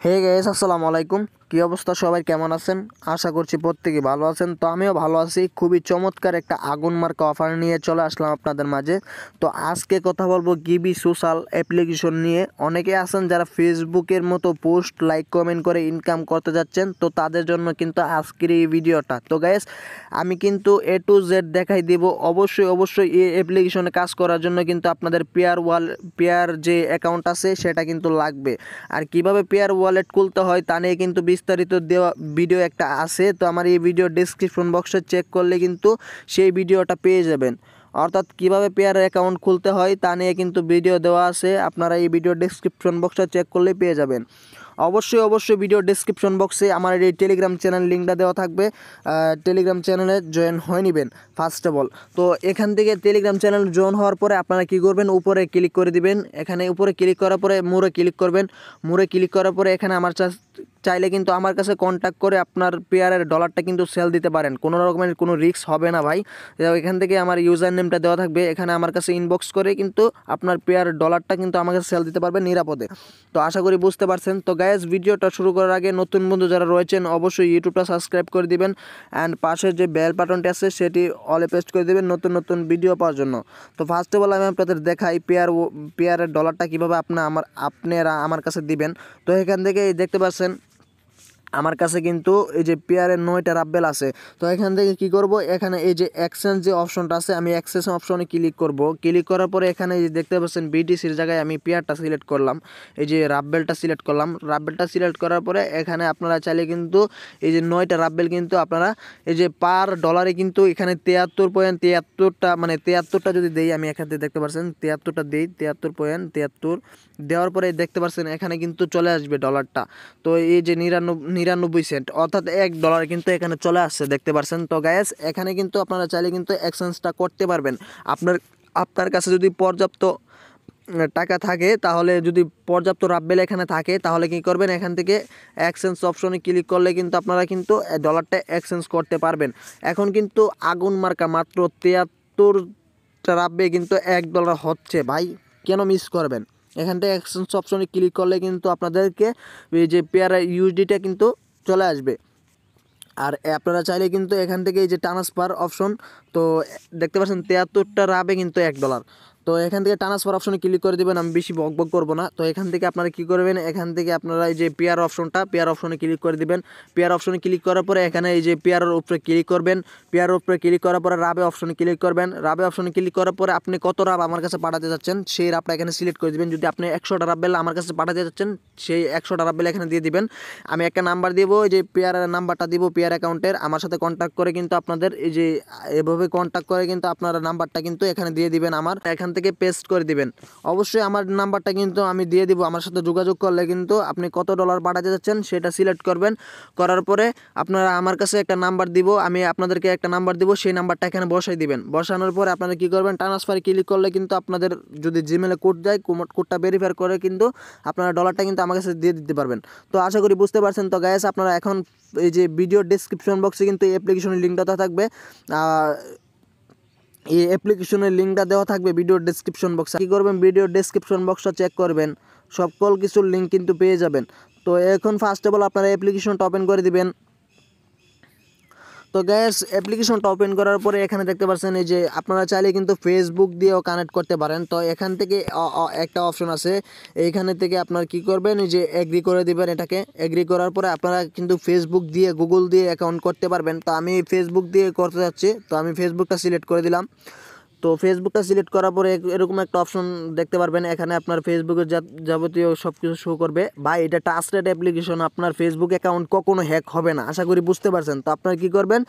Hey guys, আসসালামু আলাইকুম। কি অবস্থা, সবাই কেমন আছেন? আশা করছি প্রত্যেকেই ভালো আছেন। তো আমিও ভালো আছি। খুবই চমৎকার একটা আগুন মার্কা অফার নিয়ে চলে আসলাম আপনাদের মাঝে। তো আজকে কথা বলবো গিবি সোশ্যাল অ্যাপ্লিকেশন নিয়ে। অনেকে আছেন যারা ফেসবুকের মতো পোস্ট লাইক কমেন্ট করে ইনকাম করতে যাচ্ছেন, তো তাদের জন্য কিন্তু আজকের এই ভিডিওটা। তো গাইস, আমি কিন্তু A to Z দেখাই দেব। অবশ্যই এই অ্যাপ্লিকেশনে কাজ করার জন্য কিন্তু আপনাদের পেয়ার যে অ্যাকাউন্ট আছে সেটা কিন্তু লাগবে। আর কিভাবে পেয়ার ওয়ালেট খুলতে হয় তা নিয়ে কিন্তু বিস্তারিত দেওয়া ভিডিও একটা আছে। তো আমার এই ভিডিও ডেসক্রিপশন বক্সে চেক করলে কিন্তু সেই ভিডিওটা পেয়ে যাবেন। অর্থাৎ কিভাবে পেয়ার অ্যাকাউন্ট খুলতে হয় তা নিয়ে কিন্তু ভিডিও দেওয়া আছে, আপনারা এই ভিডিও ডেসক্রিপশন বক্সটা চেক করলেই পেয়ে যাবেন। অবশ্যই ভিডিও ডেসক্রিপশন বক্সে আমার এই টেলিগ্রাম চ্যানেল লিঙ্কটা দেওয়া থাকবে। টেলিগ্রাম চ্যানেলে জয়েন হয়ে নেবেন ফার্স্ট অফ অল। তো এখান থেকে টেলিগ্রাম চ্যানেল জয়েন হওয়ার পরে আপনারা কী করবেন, উপরে ক্লিক করে দিবেন। এখানে উপরে ক্লিক করার পরে মোরে ক্লিক করবেন। মোরে ক্লিক করার পরে এখানে চাইলে কিন্তু আমার কাছে কন্ট্যাক্ট করে আপনার পেয়ারের ডলারটা কিন্তু সেল দিতে পারেন। কোনো রকমের কোনো রিস্ক হবে না ভাই। এখান থেকে আমার ইউজার নেমটা দেওয়া থাকবে, এখানে আমার কাছে ইনবক্স করে কিন্তু আপনার পেয়ার ডলারটা কিন্তু আমাকে সেল দিতে পারবেন নিরাপদে। তো আশা করি বুঝতে পারছেন। তো গাইস, ভিডিওটা শুরু করার আগে নতুন বন্ধু যারা রয়েছেন অবশ্যই ইউটিউবটা সাবস্ক্রাইব করে দিবেন অ্যান্ড পাশে যে বেল বাটনটি আছে সেটি অলে পেস্ট করে দেবেন নতুন ভিডিও পাওয়ার জন্য। তো ফার্স্ট অফ অল আমি আপনাদের দেখাই পেয়ারের ডলারটা কীভাবে আপনারা আমার কাছে দিবেন। তো এখান থেকে দেখতে পাচ্ছেন আমার কাছে কিন্তু এই যে পেয়ারের 9টা রাব্বেল আছে। তো এখান থেকে কি করব, এখানে এই যে এক্সচেঞ্জ যে অপশনটা আছে, আমি এক্সচেঞ্জ অপশনে ক্লিক করব। ক্লিক করার পরে এখানে এই যে দেখতে পাচ্ছেন বিটিসির জায়গায় আমি পেয়ারটা সিলেক্ট করলাম, এই যে রাব্বেলটা সিলেক্ট করলাম। রাব্বেলটা সিলেক্ট করার পরে এখানে আপনারা চাইলে কিন্তু এই যে 9টা রাব্বেল কিন্তু আপনারা এই যে পার ডলারে কিন্তু এখানে 73.73টা মানে 73টা যদি দেই, আমি এখান থেকে দেখতে পাচ্ছেন 73টা দিই, 73.73 দেওয়ার পরে দেখতে পাচ্ছেন এখানে কিন্তু চলে আসবে ডলারটা। তো এই যে 99 সেন্ট অর্থাৎ $1 কিন্তু এখানে চলে আসছে, দেখতে পাচ্ছেন। তো গাইস, এখানে কিন্তু আপনারা চাইলে কিন্তু এক্সচেঞ্জটা করতে পারবেন। আপনার কাছে যদি পর্যাপ্ত টাকা থাকে, তাহলে যদি পর্যাপ্ত রাব্বেল এখানে থাকে তাহলে কি করবেন, এখান থেকে এক্সচেঞ্জ অপশনে ক্লিক করলে কিন্তু আপনারা কিন্তু ডলারটা এক্সচেঞ্জ করতে পারবেন। এখন কিন্তু আগুন মার্কা মাত্র 73টা রাব্বে কিন্তু $1 হচ্ছে ভাই, কেন মিস করবেন? এখান থেকে এক্সচেঞ্জ অপশনে ক্লিক করলে কিন্তু আপনাদেরকে এই যে পেয়ার ইউএসডিটা কিন্তু চলে আসবে। আর আপনারা চাইলে কিন্তু এখান থেকে এই যে ট্রান্সফার অপশন, তো দেখতে পাচ্ছেন 73টা রাবে কিন্তু $1। তো এখান থেকে ট্রান্সফার অপশনে ক্লিক করে দেবেন, আমি বেশি বকবক করবো না। তো এখান থেকে আপনারা কী করবেন, এখান থেকে আপনারা এই যে পেয়ার অপশনে ক্লিক করে দিবেন। পেয়ার অপশনে ক্লিক করার পরে এখানে এই যে পেয়ারের উপরে ক্লিক করবেন। পেয়ারের উপরে ক্লিক করার পরে রাবে অপশনে ক্লিক করবেন। রাবে অপশনে ক্লিক করার পরে আপনি কত রাব আমার কাছে পাঠাতে যাচ্ছেন সেই রাবটা এখানে সিলেক্ট করে দেবেন। যদি আপনি 100টা রাবেল আমার কাছে পাঠাতে যাচ্ছেন, সেই 100টা রাবেল এখানে দিয়ে দিবেন। আমি একটা নাম্বার দিব, এই যে পেয়ারের নাম্বারটা দিব পেয়ার অ্যাকাউন্টের, আমার সাথে কন্ট্যাক্ট করে কিন্তু আপনাদের এই যে এভাবে কন্ট্যাক্ট করে কিন্তু আপনার নাম্বারটা কিন্তু এখানে দিয়ে দিবেন, আমার এখান থেকে পেস্ট করে দিবেন। অবশ্যই আমার নাম্বারটা কিন্তু আমি দিয়ে দিব। আমার সাথে যোগাযোগ করলে কিন্তু আপনি কত ডলার পাঠাতে যাচ্ছেন সেটা সিলেক্ট করবেন। করার পরে আপনারা আমার কাছে একটা নাম্বার দিব, আমি আপনাদেরকে একটা নাম্বার দিব, সেই নাম্বারটা এখানে বসাই দিবেন। বসানোর পরে আপনারা কী করবেন, ট্রান্সফারে ক্লিক করলে কিন্তু আপনাদের যদি জিমেলে কোড যায়, কোডটা ভেরিফাই করে কিন্তু আপনারা ডলারটা কিন্তু আমার কাছে দিয়ে দিতে পারবেন। তো আশা করি বুঝতে পারছেন। তো গাইস, আপনারা এখন এই যে ভিডিও ডেসক্রিপশন বক্সে কিন্তু এই অ্যাপ্লিকেশনের লিঙ্কটা দেওয়া থাকবে। এই অ্যাপ্লিকেশনের লিঙ্কটা দেওয়া থাকবে ভিডিও ডেসক্রিপশন বক্সে। কী করবেন, ভিডিও ডেসক্রিপশন বক্সটা চেক করবেন, সকল কিছুর লিঙ্ক কিন্তু পেয়ে যাবেন। তো এখন ফার্স্ট অফ অল আপনারা অ্যাপ্লিকেশনটা ওপেন করে দিবেন। তো গ্যাস, অ্যাপ্লিকেশনটা ওপেন করার পরে এখানে দেখতে পাচ্ছেন এই যে আপনারা চাইলে কিন্তু ফেসবুক দিয়েও কানেক্ট করতে পারেন। তো এখান থেকে একটা অপশন আছে, এইখানে থেকে আপনারা কী করবেন, এই যে এগ্রি করে দিবেন। এটাকে এগ্রি করার পরে আপনারা কিন্তু ফেসবুক দিয়ে গুগল দিয়ে অ্যাকাউন্ট করতে পারবেন। তো আমি ফেসবুক দিয়ে করতে যাচ্ছি, তো আমি ফেসবুকটা সিলেক্ট করে দিলাম। তো ফেসবুকটা সিলেক্ট করার পরে এরকম একটা অপশন দেখতে পারবেন, এখানে আপনার ফেসবুকের যাবতীয় সব কিছু শো করবে। ভাই, এটা ট্রাস্টেড অ্যাপ্লিকেশন, আপনার ফেসবুক অ্যাকাউন্ট কখনো হ্যাক হবে না, আশা করি বুঝতে পারছেন। তো আপনারা কী করবেন,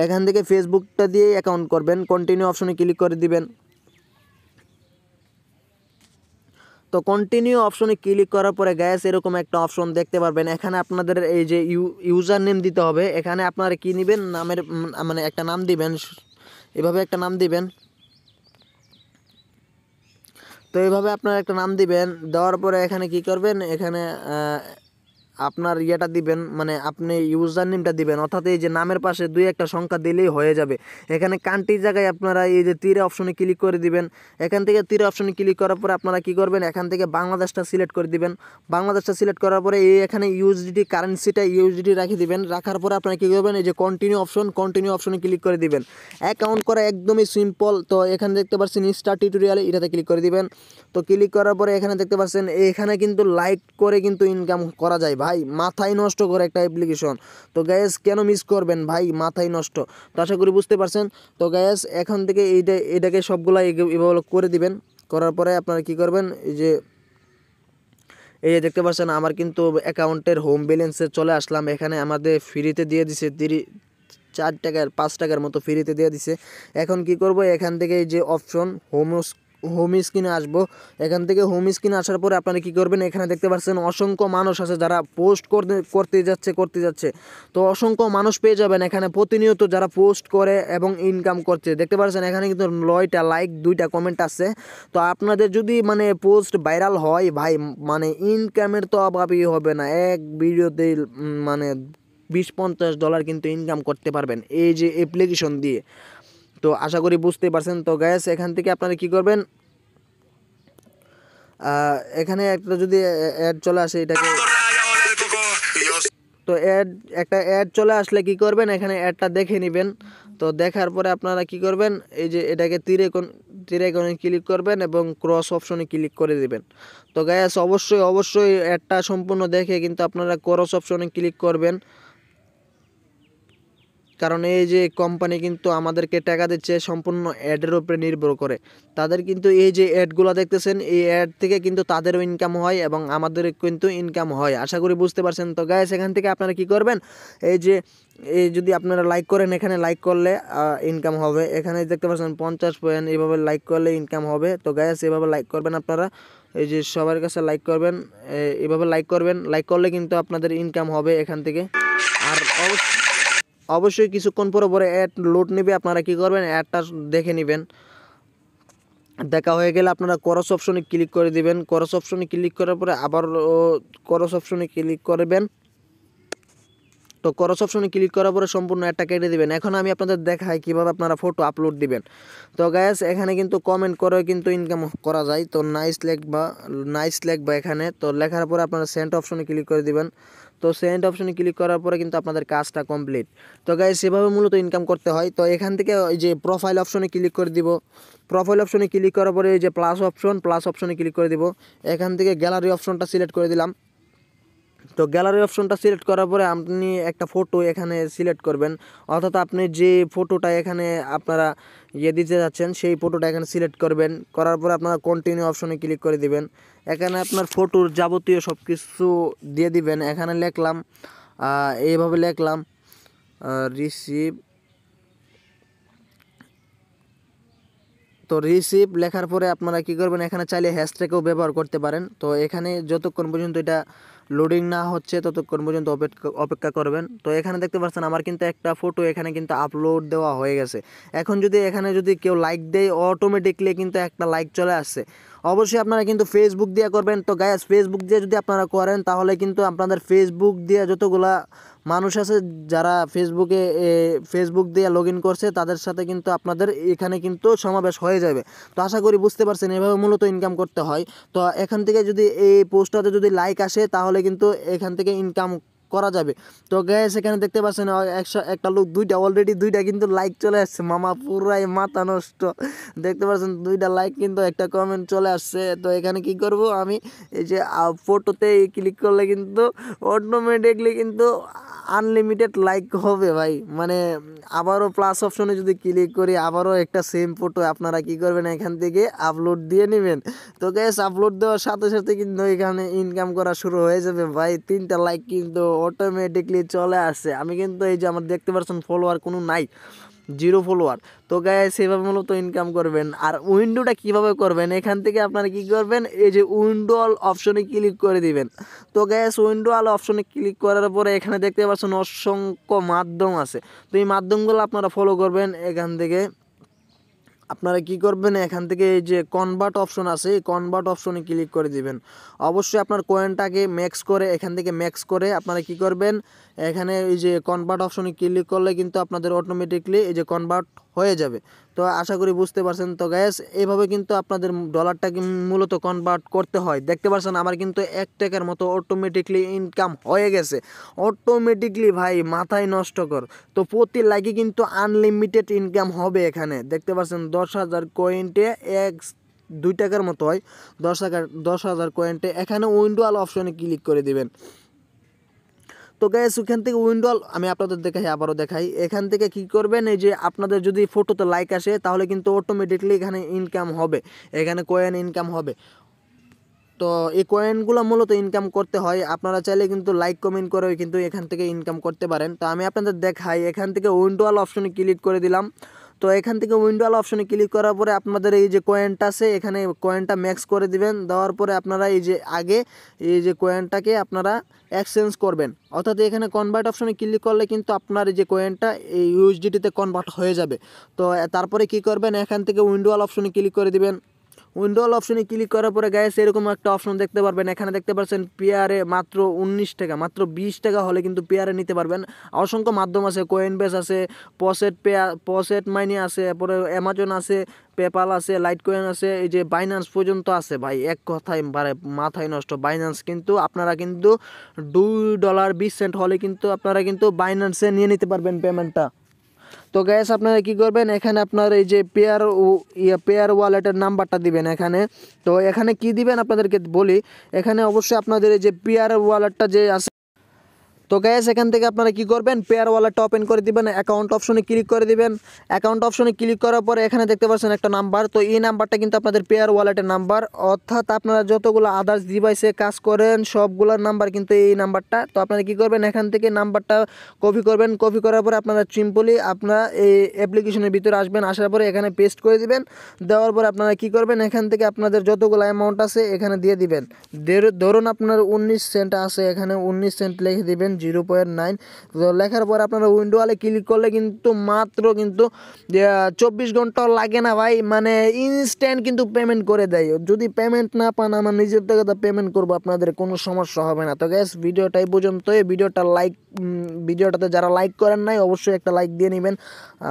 এখান থেকে ফেসবুকটা দিয়ে অ্যাকাউন্ট করবেন, কন্টিনিউ অপশনে ক্লিক করে দিবেন। তো কন্টিনিউ অপশনে ক্লিক করার পরে গ্যাস এরকম একটা অপশন দেখতে পারবেন। এখানে আপনাদের এই যে ইউজার নেম দিতে হবে। এখানে আপনারা কী নেবেন, নামের মানে একটা নাম দিবেন, এভাবে একটা নাম দিবেন। তো এইভাবে আপনারা একটা নাম দিবেন, দেওয়ার পরে এখানে কি করবেন, এখানে আপনার ইয়েটা দিবেন, মানে আপনি ইউজার নেমটা দিবেন, অর্থাৎ এই যে নামের পাশে 2-1টা সংখ্যা দিলেই হয়ে যাবে। এখানে কান্ট্রির জায়গায় আপনারা এই যে তীরে অপশনে ক্লিক করে দিবেন। এখান থেকে তীরে অপশনে ক্লিক করার পরে আপনারা কী করবেন, এখান থেকে বাংলাদেশটা সিলেক্ট করে দিবেন। বাংলাদেশটা সিলেক্ট করার পরে এই এখানে ইউএসডিটি কারেন্সিটা ইউএসডিটি রাখি দিবেন। রাখার পরে আপনারা কী করবেন, এই যে কন্টিনিউ অপশনে ক্লিক করে দিবেন। অ্যাকাউন্ট করা একদমই সিম্পল। তো এখানে দেখতে পাচ্ছেন স্টার্ট টিউটোরিয়াল, এটাতে ক্লিক করে দিবেন। তো ক্লিক করার পরে এখানে দেখতে পাচ্ছেন এখানে কিন্তু লাইক করে কিন্তু ইনকাম করা যায় ভাই, মাথায় নষ্ট করে একটা অ্যাপ্লিকেশন। তো গ্যাস কেন মিস করবেন ভাই, মাথায় নষ্ট। তো আশা করি বুঝতে পারছেন। তো গ্যাস এখান থেকে এটাকে সবগুলা এভাবে করে দিবেন। করার পরে আপনারা কি করবেন, এই যে দেখতে পাচ্ছেন আমার কিন্তু অ্যাকাউন্টের হোম ব্যালেন্সে চলে আসলাম। এখানে আমাদের ফ্রিতে দিয়ে দিছে 4 টাকার 5 টাকার মতো ফ্রিতে দিয়ে দিছে। এখন কি করব, এখান থেকে এই যে অপশন হোম স্ক্রিনে আসবো। এখান থেকে হোম স্ক্রিনে আসার পরে আপনারা কী করবেন, এখানে দেখতে পাচ্ছেন অসংখ্য মানুষ আছে যারা পোস্ট করতে যাচ্ছে। তো অসংখ্য মানুষ পেয়ে যাবেন এখানে প্রতিনিয়ত যারা পোস্ট করে এবং ইনকাম করছে। দেখতে পাচ্ছেন এখানে কিন্তু 9টা লাইক 2টা কমেন্ট আছে। তো আপনাদের যদি মানে পোস্ট ভাইরাল হয় ভাই, মানে ইনকামের তো অভাবই হবে না। এক ভিডিওতে মানে $20-50 কিন্তু ইনকাম করতে পারবেন এই যে অ্যাপ্লিকেশন দিয়ে। তো আশা করি বুঝতে পারছেন। তো গ্যাস এখান থেকে আপনারা কি করবেন, এখানে একটা যদি অ্যাড চলে আসে এটাকে, তো একটা অ্যাড চলে আসলে কি করবেন, এখানে অ্যাডটা দেখে নেবেন। তো দেখার পরে আপনারা কি করবেন, এই যে এটাকে তীর আইকনে ক্লিক করবেন এবং ক্রস অপশনে ক্লিক করে দিবেন। তো গ্যাস অবশ্যই অ্যাডটা সম্পূর্ণ দেখে কিন্তু আপনারা ক্রস অপশনে ক্লিক করবেন, কারণ এই যে কোম্পানি কিন্তু আমাদেরকে টাকা দিচ্ছে সম্পূর্ণ অ্যাডের উপরে নির্ভর করে। তাদের কিন্তু এই যে অ্যাডগুলো দেখতেছেন, এই অ্যাড থেকে কিন্তু তাদেরও ইনকাম হয় এবং আমাদের কিন্তু ইনকাম হয়। আশা করি বুঝতে পারছেন। তো গাইস এখান থেকে আপনারা কি করবেন, এই যদি আপনারা লাইক করেন, এখানে লাইক করলে ইনকাম হবে। এখানে দেখতে পাচ্ছেন 50 পয়েন্ট, এইভাবে লাইক করলে ইনকাম হবে। তো গাইস এভাবে লাইক করবেন আপনারা, এই যে সবার কাছে লাইক করবেন, এভাবে লাইক করবেন। লাইক করলে কিন্তু আপনাদের ইনকাম হবে এখান থেকে। আর অবশ্যই কিছুক্ষণ পরে অ্যাড লোড নেবে, আপনারা কি করবেন, অ্যাডটা দেখে নেবেন। দেখা হয়ে গেলে আপনারা ক্রস অপশনে ক্লিক করে দিবেন। ক্রস অপশনে ক্লিক করার পরে আবার ক্রস অপশনে ক্লিক করবেন। তো ক্রস অপশনে ক্লিক করার পরে সম্পূর্ণ অ্যাডটা কেটে দিবেন। এখন আমি আপনাদের দেখাই কীভাবে আপনারা ফটো আপলোড দিবেন। তো গাইস এখানে কিন্তু কমেন্ট করে কিন্তু ইনকাম করা যায়। তো নাইস লেখবা এখানে, তো লেখার পরে আপনারা সেন্ড অপশনে ক্লিক করে দিবেন। তো সেন্ড অপশনে ক্লিক করার পরে কিন্তু আপনাদের কাজটা কমপ্লিট। তো গাইস সেভাবে মূলত ইনকাম করতে হয়। তো এখান থেকে ওই যে প্রোফাইল অপশনে ক্লিক করে দিব। প্রোফাইল অপশনে ক্লিক করার পরে এই যে প্লাস অপশনে ক্লিক করে দিব। এখান থেকে গ্যালারি অপশনটা সিলেক্ট করে দিলাম। তো গ্যালারি অপশনটা সিলেক্ট করার পরে আপনি একটা ফটো এখানে সিলেক্ট করবেন, অর্থাৎ আপনি যে ফটোটা এখানে আপনারা দিতে যাচ্ছেন সেই ফটোটা এখানে সিলেক্ট করবেন। করার পরে আপনারা কন্টিনিউ অপশনে ক্লিক করে দিবেন। এখানে আপনার ফটোর যাবতীয় সব কিছু দিয়ে দিবেন। এখানে লিখলাম, এইভাবে লিখলাম রিসিভ। তো রিসিভ লেখার পরে আপনারা কি করবেন, এখানে চাইলে হ্যাশট্যাগও ব্যবহার করতে পারেন। তো এখানে যতক্ষণ পর্যন্ত এটা লোডিং না হচ্ছে ততক্ষণ পর্যন্ত অপেক্ষা করবেন। তো এখানে দেখতে পাচ্ছেন আমার কিন্তু একটা ফটো এখানে কিন্তু আপলোড দেওয়া হয়ে গেছে। এখন এখানে যদি কেউ লাইক দেয়, অটোমেটিকলি কিন্তু একটা লাইক চলে আসছে। অবশ্যই আপনারা কিন্তু ফেসবুক দিয়ে করবেন। তো গাইস ফেসবুক দিয়ে যদি আপনারা করেন তাহলে কিন্তু আপনাদের ফেসবুক দিয়ে যতগুলা মানুষ আছে যারা ফেসবুক দিয়ে লগ ইন করছে তাদের সাথে কিন্তু আপনাদের এখানে কিন্তু সমাবেশ হয়ে যাবে। তো আশা করি বুঝতে পারছেন এভাবে মূলত ইনকাম করতে হয়। তো এখান থেকে যদি এই পোস্টটাতে যদি লাইক আসে তাহলে কিন্তু এখান থেকে ইনকাম করা যাবে। তো গ্যাস এখানে দেখতে পাচ্ছেন একটা লোক অলরেডি দুইটা কিন্তু লাইক চলে আসছে, মামা পুরাই মাথা নষ্ট। দেখতে পাচ্ছেন 2টা লাইক কিন্তু একটা কমেন্ট চলে আসছে। তো এখানে কি করব আমি, এই যে ফটোতে ক্লিক করলে কিন্তু অটোমেটিকলি কিন্তু আনলিমিটেড লাইক হবে ভাই। মানে আবারও প্লাস অপশনে যদি ক্লিক করি, আবারও একটা সেম ফটো আপনারা কি করবেন, এখান থেকে আপলোড দিয়ে নেবেন। তো গ্যাস আপলোড দেওয়ার সাথে সাথে কিন্তু এখানে ইনকাম করা শুরু হয়ে যাবে ভাই। 3টা লাইক কিন্তু অটোমেটিকলি চলে আসছে। আমি কিন্তু এই যে আমার দেখতে পাচ্ছেন ফলোয়ার কোনো নাই, 0 ফলোয়ার। তো গাইস সেভাবে মূলত ইনকাম করবেন। আর উইন্ডোটা কিভাবে করবেন, এখান থেকে আপনারা কি করবেন, এই যে উইন্ডো অল অপশনে ক্লিক করে দিবেন। তো গাইস উইন্ডো অল অপশনে ক্লিক করার পরে এখানে দেখতে পাচ্ছেন অসংখ্য মাধ্যম আছে। তো এই মাধ্যমগুলো আপনারা ফলো করবেন। এখান থেকে আপনারা কি করবেন, এখান থেকে এই যে কনভার্ট অপশন আছে, এই কনভার্ট অপশনে ক্লিক করে দিবেন। অবশ্যই আপনার কয়েনটাকে ম্যাক্স করে, এখান থেকে ম্যাক্স করে আপনারা কি করবেন, এখানে এই যে কনভার্ট অপশনে ক্লিক করলে কিন্তু আপনাদের অটোমেটিকলি এই যে কনভার্ট হয়ে যাবে। তো আশা করি বুঝতে পারছেন। তো গ্যাস এইভাবে কিন্তু আপনাদের ডলারটাকে মূলত কনভার্ট করতে হয়। দেখতে পাচ্ছেন আমার কিন্তু 1 টাকার মতো অটোমেটিকলি ইনকাম হয়ে গেছে, অটোমেটিকলি ভাই মাথায় নষ্ট কর। তো প্রতি লাইকে কিন্তু আনলিমিটেড ইনকাম হবে। এখানে দেখতে পাচ্ছেন 10,000 কয়েন্টে 2 টাকার মতো হয়, 10,000 কয়েন্টে। এখানে উইন্ডোয়াল অপশনে ক্লিক করে দিবেন। তো গ্যাস ওখান থেকে উইন্ডোল আমি আপনাদের দেখাই, আবারও দেখাই। এখান থেকে কি করবেন, এই যে আপনাদের যদি ফটোতে লাইক আসে তাহলে কিন্তু অটোমেটিকলি এখানে ইনকাম হবে, এখানে কয়েন ইনকাম হবে। তো এই কয়েনগুলো মূলত ইনকাম করতে হয়। আপনারা চাইলে কিন্তু লাইক কমেন্ট করেও কিন্তু এখান থেকে ইনকাম করতে পারেন। তো আমি আপনাদের দেখাই, এখান থেকে উইন্ডোয়াল অপশনে ক্লিক করে দিলাম। তো এখান থেকে উইন্ডোয়াল অপশনে ক্লিক করার পরে আপনাদের এই যে কয়েনটা আছে, এখানে কয়েনটা ম্যাক্স করে দিবেন। দেওয়ার পরে আপনারা এই যে আগে এই যে কয়েনটাকে আপনারা এক্সচেঞ্জ করবেন, অর্থাৎ এখানে কনভার্ট অপশনে ক্লিক করলে কিন্তু আপনার এই যে কয়েনটা এই ইউএসডিটিতে কনভার্ট হয়ে যাবে। তো তারপরে কি করবেন, এখান থেকে উইন্ডোয়াল অপশনে ক্লিক করে দিবেন। উইন্ডোল অপশনে ক্লিক করার পরে গাইস এরকম একটা অপশন দেখতে পারবেন। এখানে দেখতে পাচ্ছেন পেয়ারে মাত্র 19 টাকা, মাত্র 20 টাকা হলে কিন্তু পেয়ারে নিতে পারবেন। অসংখ্য মাধ্যম আছে, কয়েন বেস আছে, পসেট মাইনি আছে, পরে অ্যামাজন আছে, পেপাল আছে, লাইট কয়েন আছে, এই যে বাইন্যান্স পর্যন্ত আছে। ভাই এক কথায় মাথায় নষ্ট বাইন্যান্স। কিন্তু আপনারা কিন্তু $2.20 হলে কিন্তু আপনারা কিন্তু বাইন্যান্সে নিয়ে নিতে পারবেন পেমেন্টটা। তো গ্যাস আপনারা কি করবেন, এখানে আপনার এই যে পেয়ার ওয়ালেটের নাম্বারটা দিবেন এখানে। তো এখানে কি দিবেন আপনাদেরকে বলি, এখানে অবশ্যই আপনাদের এই যে পেয়ার ওয়ালেটটা যে আছে। তো গ্যাস এখান থেকে আপনারা কি করবেন, পেয়ার ওয়ালেটটা ওপেন করে দিবেন, অ্যাকাউন্ট অপশনে ক্লিক করে দিবেন। অ্যাকাউন্ট অপশনে ক্লিক করার পরে এখানে দেখতে পাচ্ছেন একটা নাম্বার। তো এই নাম্বারটা কিন্তু আপনাদের পেয়ার ওয়ালেটের নাম্বার, অর্থাৎ আপনারা যতগুলো আদার্স ডিভাইসে কাজ করেন সবগুলোর নাম্বার কিন্তু এই নাম্বারটা। তো আপনারা কি করবেন, এখান থেকে নাম্বারটা কপি করবেন। কপি করার পরে আপনারা সিম্পলি আপনারা এই অ্যাপ্লিকেশনের ভিতরে আসবেন, আসার পরে এখানে পেস্ট করে দিবেন। দেওয়ার পরে আপনারা কি করবেন, এখান থেকে আপনাদের যতগুলো অ্যামাউন্ট আছে এখানে দিয়ে দিবেন। ধরুন আপনার 19 সেন্ট আছে, এখানে 19 সেন্ট লিখে দিবেন, 0.9। লেখার পর আপনারা উইন্ডোয়ালে ক্লিক করলে কিন্তু মাত্র কিন্তু 24 ঘন্টা লাগে না ভাই, মানে ইনস্ট্যান্ট কিন্তু পেমেন্ট করে দেয়। যদি পেমেন্ট না পান আমার নিজের থেকে পেমেন্ট করবো, আপনাদের কোনো সমস্যা হবে না। তো গ্যাস ভিডিওটাই পর্যন্ত। ভিডিওটাতে যারা লাইক করেন নাই অবশ্যই একটা লাইক দিয়ে নেবেন।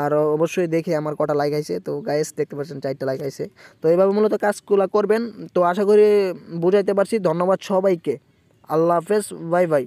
আর অবশ্যই দেখে আমার কটা লাইক আইছে। তো গাইস দেখতে পাচ্ছেন 4টা লাইক আইছে। তো এইভাবে মূলত কাজগুলো করবেন। তো আশা করি বুঝাইতে পারছি। ধন্যবাদ সবাইকে। আল্লাহ হাফেজ, বাই বাই।